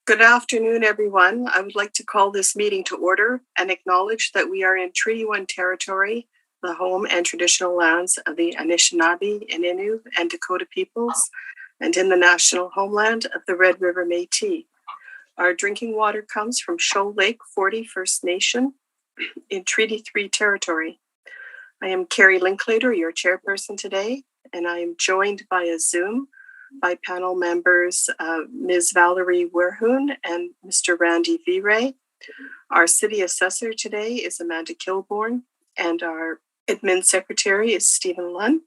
Good afternoon, everyone. I would like to call this meeting to order and acknowledge that we are in Treaty 1 territory, the home and traditional lands of the Anishinaabe, Innu, and Dakota peoples, and in the national homeland of the Red River Métis. Our drinking water comes from Shoal Lake 40 First Nation in Treaty 3 territory. I am Carrie Linklater, your chairperson today, and I am joined via Zoom by panel members Ms. Valerie Werhoon and Mr. Randy Viray. Our city assessor today is Amanda Kilbourne, and our admin secretary is Stephen Lunn.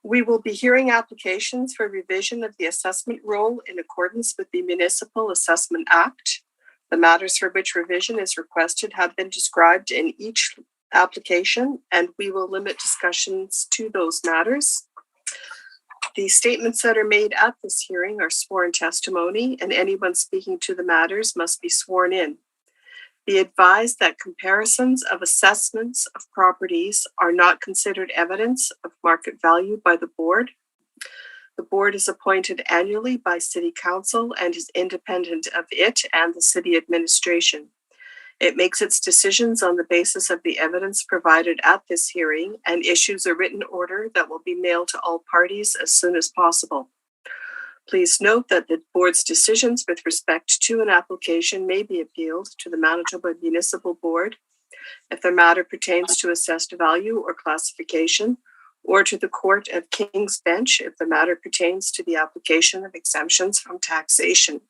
We will be hearing applications for revision of the assessment roll in accordance with the Municipal Assessment Act. The matters for which revision is requested have been described in each application, and we will limit discussions to those matters. The statements that are made at this hearing are sworn testimony, and anyone speaking to the matters must be sworn in. Be advised that comparisons of assessments of properties are not considered evidence of market value by the board. The board is appointed annually by City Council and is independent of it and the city administration. It makes its decisions on the basis of the evidence provided at this hearing and issues a written order that will be mailed to all parties as soon as possible. Please note that the board's decisions with respect to an application may be appealed to the Manitoba Municipal Board if the matter pertains to assessed value or classification, or to the Court of King's Bench if the matter pertains to the application of exemptions from taxation.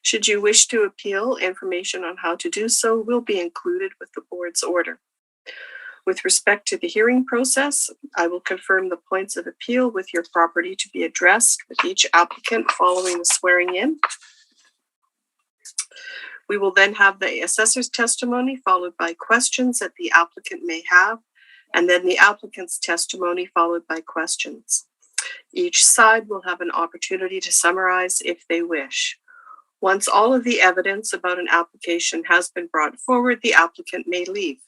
Should you wish to appeal, information on how to do so will be included with the board's order. With respect to the hearing process, I will confirm the points of appeal with your property to be addressed with each applicant following the swearing in. We will then have the assessor's testimony followed by questions that the applicant may have, and then the applicant's testimony followed by questions. Each side will have an opportunity to summarize if they wish. Once all of the evidence about an application has been brought forward, the applicant may leave.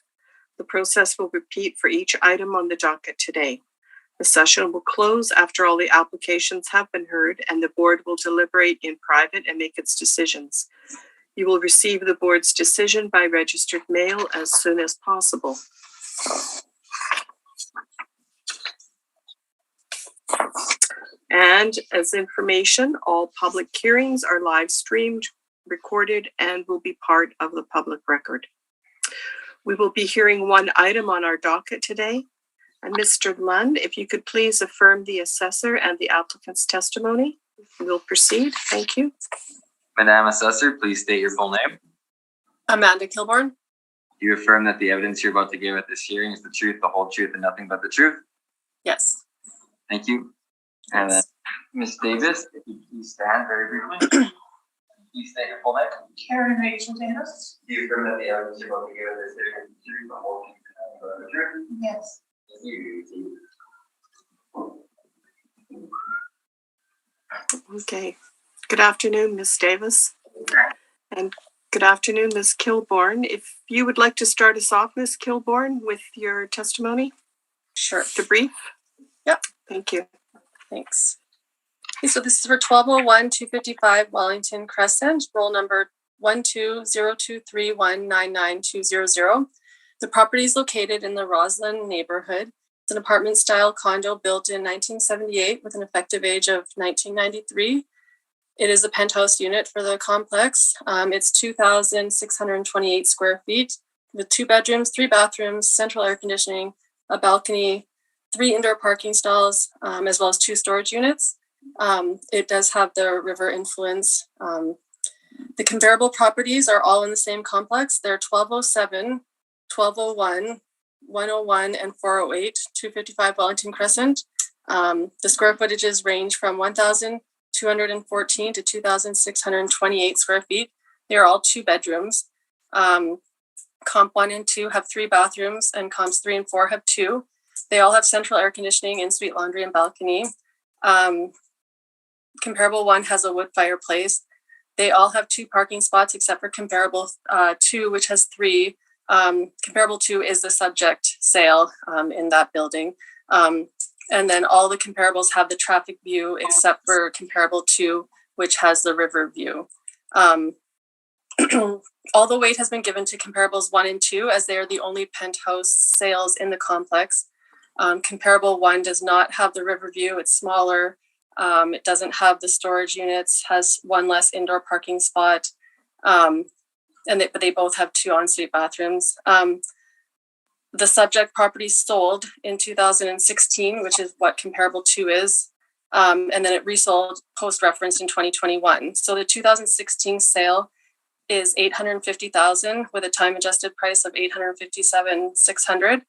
The process will repeat for each item on the docket today. The session will close after all the applications have been heard, and the board will deliberate in private and make its decisions. You will receive the board's decision by registered mail as soon as possible. And as information, all public hearings are live streamed, recorded, and will be part of the public record. We will be hearing one item on our docket today. And Mr. Lund, if you could please affirm the assessor and the applicant's testimony, we'll proceed. Thank you. Madam Assessor, please state your full name. Amanda Kilbourne. Do you affirm that the evidence you're about to give at this hearing is the truth, the whole truth, and nothing but the truth? Yes. Thank you. And then Ms. Davis, if you please stand very briefly. Please state your full name. Karen Rachel Davis. Do you affirm that the evidence you're about to give at this hearing is the truth, the whole truth, and nothing but the truth? Yes. Okay. Good afternoon, Ms. Davis. And good afternoon, Ms. Kilbourne. If you would like to start us off, Ms. Kilbourne, with your testimony. Sure. The brief. Yep. Thank you. Thanks. Okay, so this is for 1201 255 Wellington Crescent, roll number 12023199200. The property is located in the Roslyn neighborhood. It's an apartment style condo built in 1978 with an effective age of 1993. It is a penthouse unit for the complex. It's 2,628 square feet with 2 bedrooms, 3 bathrooms, central air conditioning, a balcony, 3 indoor parking stalls, as well as 2 storage units. It does have the river influence. The comparable properties are all in the same complex. They're 1207, 1201, 101, and 408, 255 Wellington Crescent. The square footages range from 1,214 to 2,628 square feet. They are all 2 bedrooms. Comp 1 and 2 have 3 bathrooms, and comps 3 and 4 have 2. They all have central air conditioning, in-suite laundry, and balcony. Comparable 1 has a wood fireplace. They all have 2 parking spots except for comparable 2, which has 3. Comparable 2 is the subject sale in that building. And then all the comparables have the traffic view except for comparable 2, which has the river view. All the weight has been given to comparables 1 and 2 as they are the only penthouse sales in the complex. Comparable 1 does not have the river view. It's smaller. It doesn't have the storage units, has 1 less indoor parking spot. But they both have 2 ensuite bathrooms. The subject property sold in 2016, which is what comparable 2 is. And then it resold post-referenced in 2021. So the 2016 sale is $850,000 with a time-adjusted price of $857,600,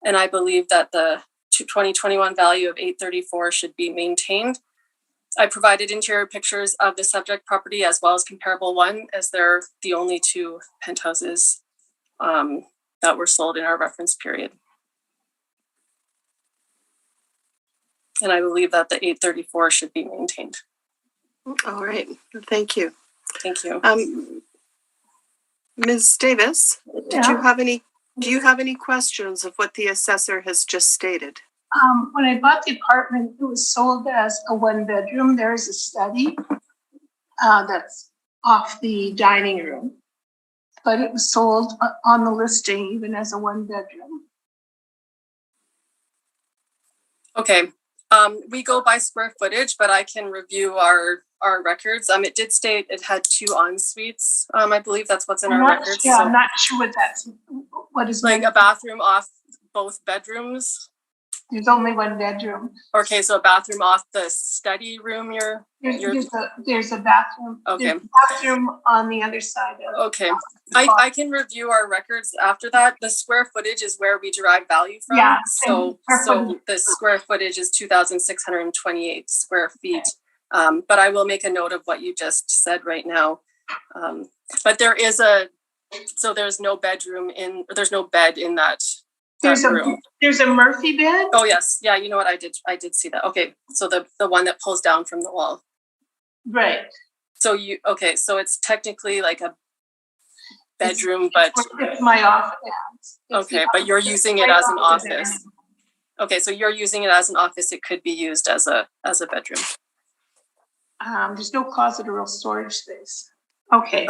and I believe that the 2021 value of $834,000 should be maintained. I provided interior pictures of the subject property as well as comparable 1, as they're the only 2 penthouses that were sold in our reference period. And I believe that the $834,000 should be maintained. All right, thank you. Thank you. Ms. Davis, Yeah. do you have any questions of what the assessor has just stated? When I bought the apartment, it was sold as a 1-bedroom. There is a study that's off the dining room, but it was sold on the listing even as a 1-bedroom. Okay. We go by square footage, but I can review our records. It did state it had 2 en-suites. I believe that's what's in our records. Yeah, so, I'm not sure what is like a bathroom off both bedrooms. There's only 1 bedroom. Okay, so a bathroom off the study room. There's a bathroom. Okay. There's a bathroom on the other side of. Okay. I can review our records after that. The square footage is where we derive value from. Yeah. So the square footage is 2,628 square feet. But I will make a note of what you just said right now. But there's no bedroom there's no bed in that room. There's a Murphy bed. Oh yes. Yeah, you know what, I did see that. Okay. So the one that pulls down from the wall. Right. So so it's technically like a bedroom, but it's my office. Okay, but you're using it as an office. Okay, so you're using it as an office. It could be used as a bedroom. There's no closet or storage space. Okay.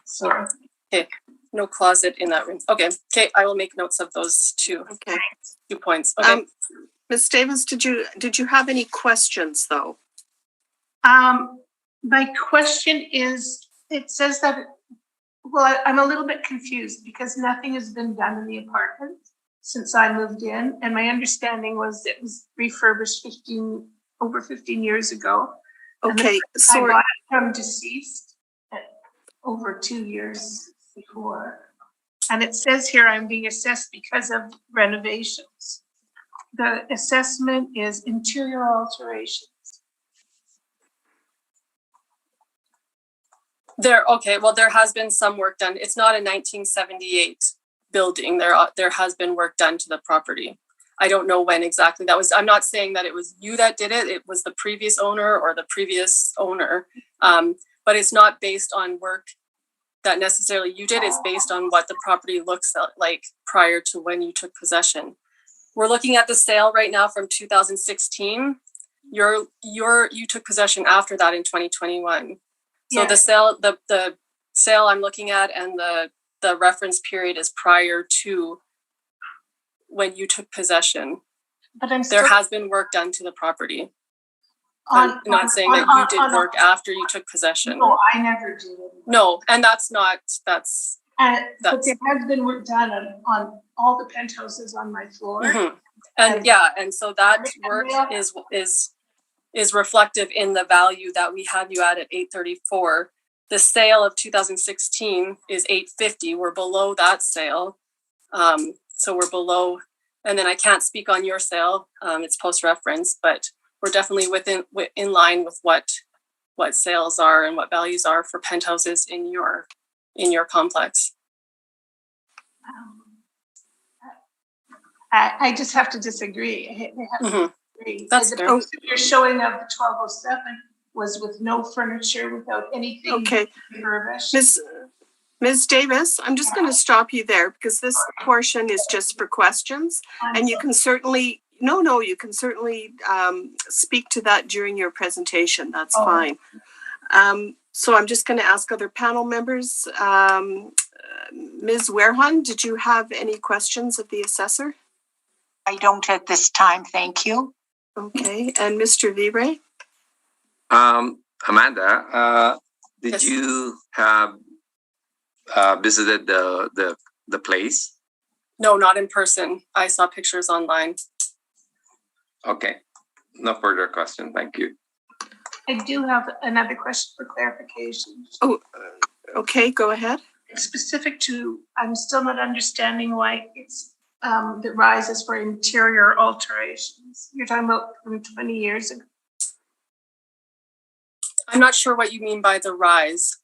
Sorry. Okay. No closet in that room. Okay. I will make notes of those 2 points. Okay. Ms. Davis, did you have any questions though? My question is, it says that, I'm a little bit confused because nothing has been done in the apartment since I moved in. And my understanding was it was refurbished over 15 years ago. Okay, I bought it from deceased over 2 years before. And it says here I'm being assessed because of renovations. The assessment is interior alterations. There has been some work done. It's not a 1978 building. There has been work done to the property. I don't know when exactly that was. I'm not saying that it was you that did it. It was the previous owner or the previous owner. But it's not based on work that necessarily you did. It's based on what the property looks like prior to when you took possession. We're looking at the sale right now from 2016. You took possession after that in 2021. So the sale I'm looking at and the reference period is prior to when you took possession. But there has been work done to the property. I'm not saying that you did work after you took possession. No, I never did. No, and but there has been work done on all the penthouses on my floor. Mm-hmm. And so that work is reflective in the value that we have you at $834. The sale of 2016 is $850. We're below that sale. So we're below, and then I can't speak on your sale. It's post-reference, but we're definitely in line with what sales are and what values are for penthouses in your complex. I just have to disagree. That's fair. Your showing of the 1207 was with no furniture, without anything. Okay, refurbished. Ms. Davis, I'm just going to stop you there because this portion is just for questions, and you can certainly No, you can certainly speak to that during your presentation. That's fine. So I'm just going to ask other panel members. Ms. Werhan, did you have any questions of the assessor? I don't at this time, thank you. Okay, and Mr. Vibre? Amanda, did Yes. you have visited the place? No, not in person. I saw pictures online. Okay, no further question. Thank you. I do have another question for clarification. Oh, okay, go ahead. It's specific to, I'm still not understanding why it's, the rise is for interior alterations. You're talking about from 20 years ago. I'm not sure what you mean by the rise.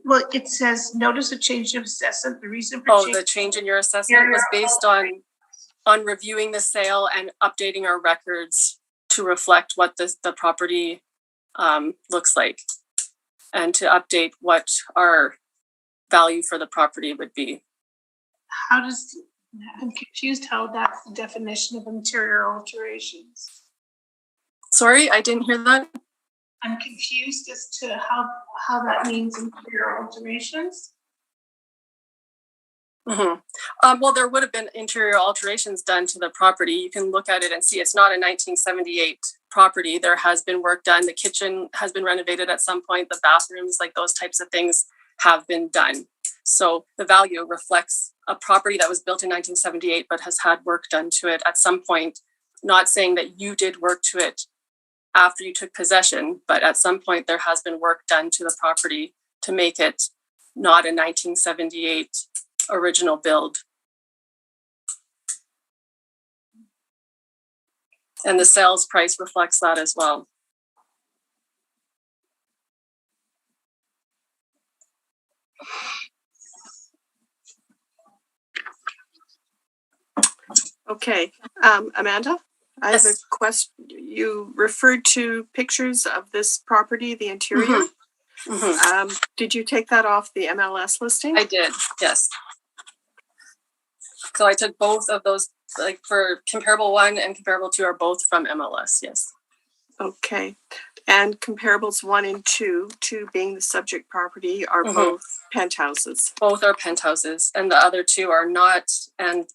Well, it says, notice a change of assessment. The reason for The change in your assessment was based on reviewing the sale and updating our records to reflect what the property looks like, and to update what our value for the property would be. I'm confused how that's the definition of interior alterations. Sorry, I didn't hear that. I'm confused as to how that means interior alterations. Mm-hmm. Well, there would have been interior alterations done to the property. You can look at it and see it's not a 1978 property. There has been work done. The kitchen has been renovated at some point. The bathrooms, like those types of things, have been done. So the value reflects a property that was built in 1978 but has had work done to it at some point. Not saying that you did work to it after you took possession, but at some point there has been work done to the property to make it not a 1978 original build. And the sales price reflects that as well. Okay, Amanda, I have a question. You referred to pictures of this property, the interior. Did you take that off the MLS listing? I did, yes. So I took both of those, like for comparable 1 and comparable 2 are both from MLS, yes. Okay, and comparables 1 and 2 being the subject property, are both penthouses. Both are penthouses, and the other 2 are not, and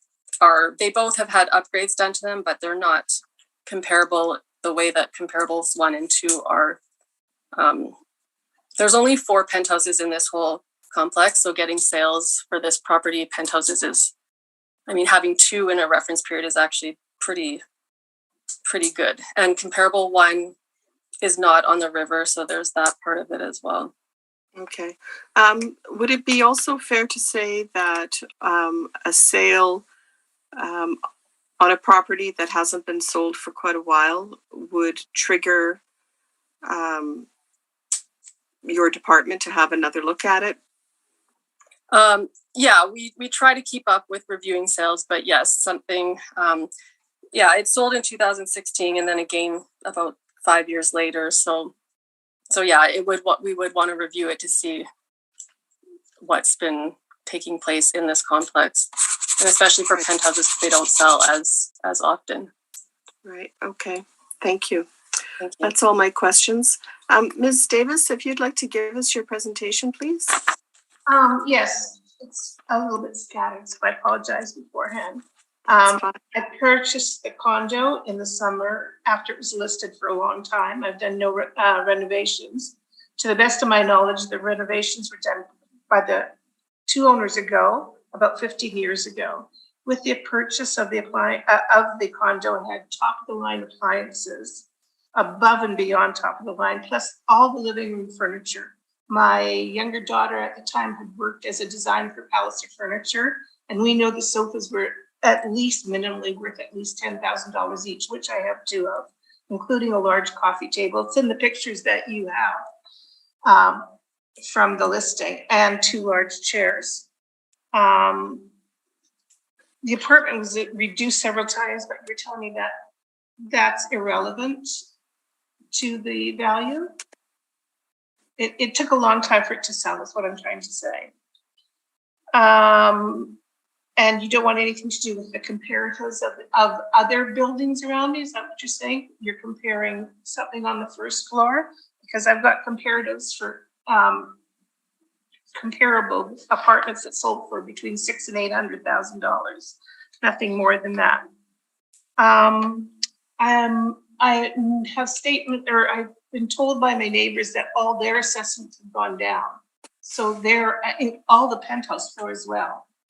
they both have had upgrades done to them, but they're not comparable the way that comparables 1 and 2 are. There's only 4 penthouses in this whole complex, so getting sales for this property penthouses is, having 2 in a reference period is actually pretty good. And comparable 1 is not on the river, so there's that part of it as well. Okay. Would it be also fair to say that a sale on a property that hasn't been sold for quite a while would trigger your department to have another look at it? Yeah, we try to keep up with reviewing sales, but yes, something, it sold in 2016 and then again about 5 years later. So yeah, we would want to review it to see what's been taking place in this complex, and especially for penthouses, they don't sell as often. Right. Okay. Thank you. Thank you. That's all my questions. Ms. Davis, if you'd like to give us your presentation, please. Yes, it's a little bit scattered, so I apologize beforehand. I purchased the condo in the summer after it was listed for a long time. I've done no renovations. To the best of my knowledge, the renovations were done by the 2 owners ago, about 15 years ago. With the purchase of the condo, it had top of the line appliances, above and beyond top of the line, plus all the living room furniture. My younger daughter at the time had worked as a designer for Palliser Furniture, and we know the sofas were at least minimally worth at least $10,000 each, which I have 2 of, including a large coffee table. It's in the pictures that you have from the listing, and 2 large chairs. The apartment was reduced several times, but you're telling me that that's irrelevant to the value? It took a long time for it to sell, is what I'm trying to say. And you don't want anything to do with the comparatives of other buildings around me? Is that what you're saying? You're comparing something on the first floor? Because I've got comparatives for comparable apartments that sold for between $600,000 and $800,000. Nothing more than that. I have I've been told by my neighbors that all their assessments have gone down. So they're in all the penthouse floors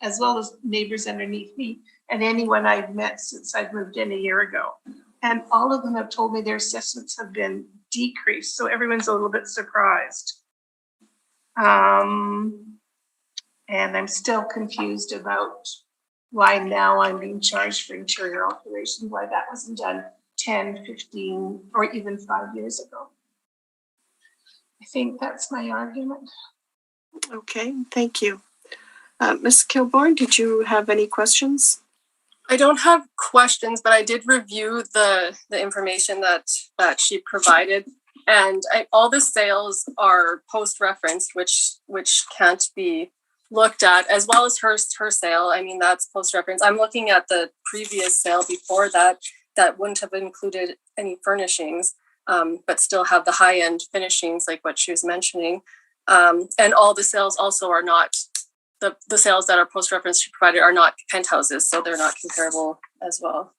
as well as neighbors underneath me and anyone I've met since I've moved in a year ago. And all of them have told me their assessments have been decreased. So everyone's a little bit surprised. And I'm still confused about why now I'm being charged for interior alteration, why that wasn't done 10, 15, or even 5 years ago. I think that's my argument. Okay, thank you. Ms. Kilbourne, did you have any questions? I don't have questions, but I did review the information that she provided, and all the sales are post-referenced, which can't be looked at, as well as her sale. I mean, that's post-reference. I'm looking at the previous sale before that wouldn't have included any furnishings, but still have the high-end finishings like what she was mentioning. And all the sales also are not, the sales that are post-reference she provided are not penthouses, so they're not comparable as well.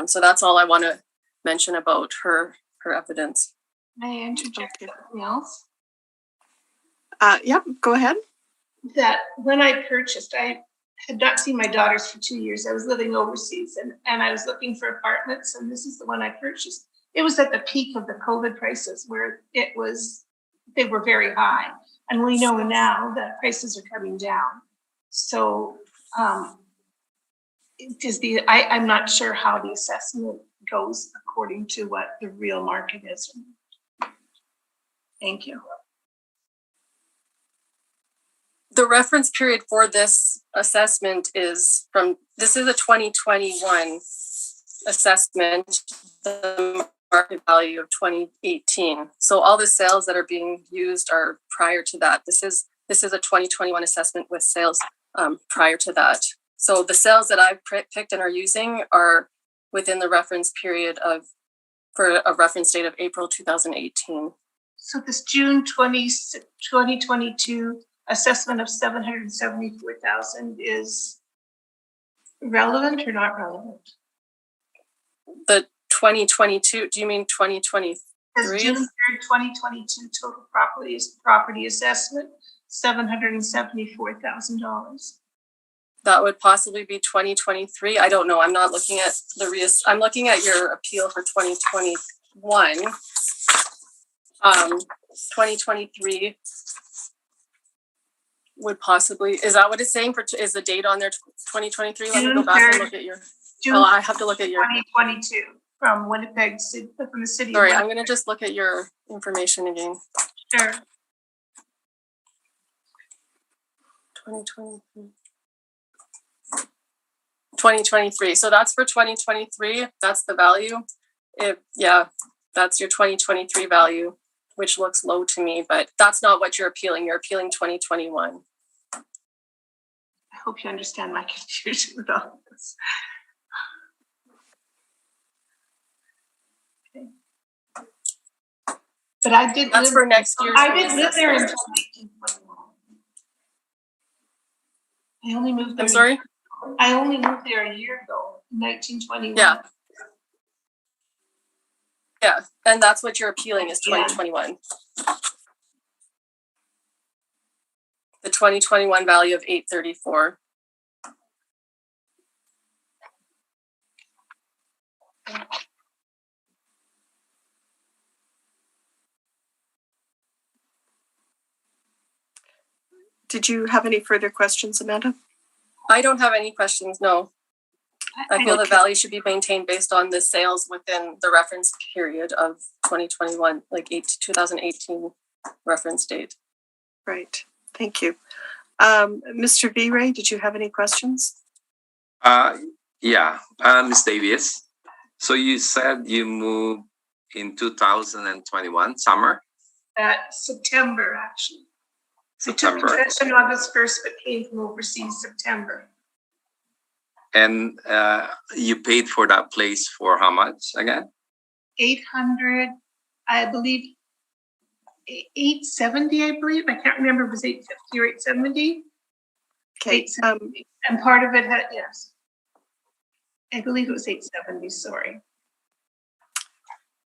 So that's all I want to mention about her evidence. May I interject something else? Yep, go ahead. That when I purchased, I had not seen my daughters for 2 years. I was living overseas and I was looking for apartments, and this is the one I purchased. It was at the peak of the COVID prices where they were very high. And we know now that prices are coming down. So I'm not sure how the assessment goes according to what the real market is. Thank you. The reference period for this assessment is this is a 2021 assessment, the market value of 2018. So all the sales that are being used are prior to that. This is a 2021 assessment with sales prior to that. So the sales that I've picked and are using are within the reference period for a reference date of April 2018. So this June 2022 assessment of 774,000 is relevant or not relevant? The 2022, do you mean 2023? June 3rd, 2022 total property assessment, $774,000. That would possibly be 2023. I don't know. I'm not looking at I'm looking at your appeal for 2021. 2023 would possibly, is that what it's saying is the date on there 2023? Let me go back and look at your, I have to look at your 2022 from Winnipeg, from the city. Sorry, I'm going to just look at your information again. Sure. 2023. So that's for 2023. That's the value. That's your 2023 value, which looks low to me, but that's not what you're appealing. You're appealing 2021. I hope you understand my confusion with all this. Okay. But I did. That's for next year. I didn't live there until 1921. I only moved there. I'm sorry? I only moved there a year ago, 1921. Yeah. Yeah, and that's what you're appealing is 2021. Yeah. The 2021 value of 834. Did you have any further questions, Amanda? I don't have any questions, no. I feel the value should be maintained based on the sales within the reference period of 2021, like 2018 reference date. Right. Thank you. Mr. V-Ray, did you have any questions? Yeah, Ms. Davis. So you said you moved in 2021 summer? September, actually. September. I took possession August 1st, but came from overseas September. And you paid for that place for how much again? 800, I believe, 870, I believe. I can't remember if it was 850 or 870. Okay, And part of it had, yes. I believe it was 870, sorry.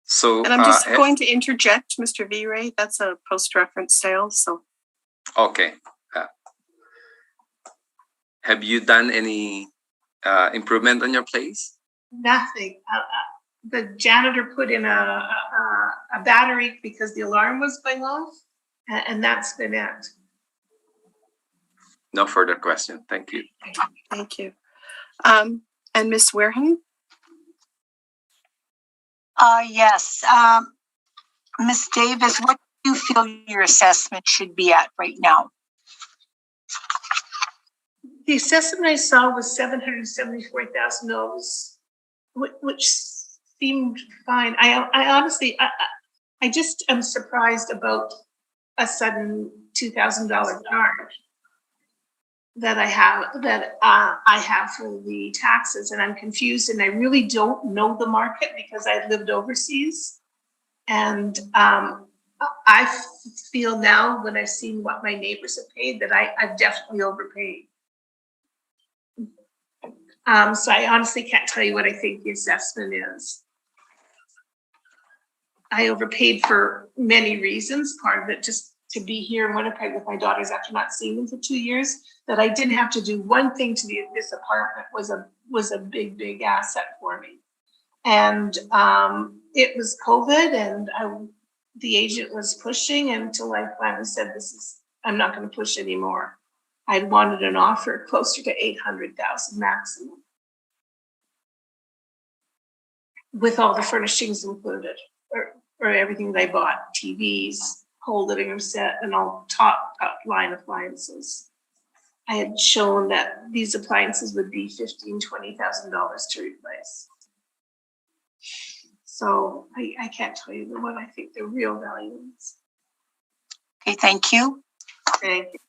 So and I'm just going to interject, Mr. V-Ray, that's a post-reference sale, so. okay. Have you done any improvement on your place? Nothing. The janitor put in a battery because the alarm was going off, and that's been it. No further question. Thank you. Thank you. And Ms. Wareham? Yes. Ms. Davis, what do you feel your assessment should be at right now? The assessment I saw was $774,000, which seemed fine. I honestly, I just am surprised about a sudden $2,000 charge that I have for the taxes, and I'm confused, and I really don't know the market because I lived overseas, and I feel now when I've seen what my neighbors have paid that I've definitely overpaid. So I honestly can't tell you what I think the assessment is. I overpaid for many reasons. Part of it just to be here in Winnipeg with my daughters after not seeing them for 2 years. That I didn't have to do one thing to this apartment was a big asset for me. And it was COVID, and the agent was pushing until I finally said, I'm not going to push anymore. I'd wanted an offer closer to $800,000 maximum, with all the furnishings included, or everything that I bought, TVs, whole living room set, and all top line appliances. I had shown that these appliances would be $15,000, $20,000 to replace. So I can't tell you what I think the real value is. Okay, thank you. Thank you.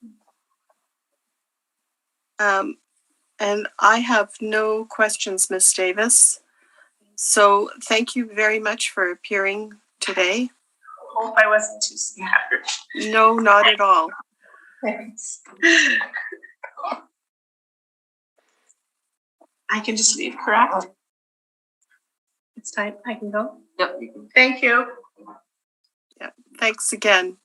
And I have no questions, Ms. Davis. So thank you very much for appearing today. Hope I wasn't too scattered. No, not at all. Thanks. I can just leave, correct? It's time. I can go? Yep. Thank you. Yeah, thanks again.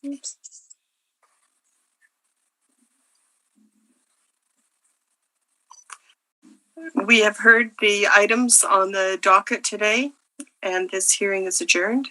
Oops. We have heard the items on the docket today, and this hearing is adjourned.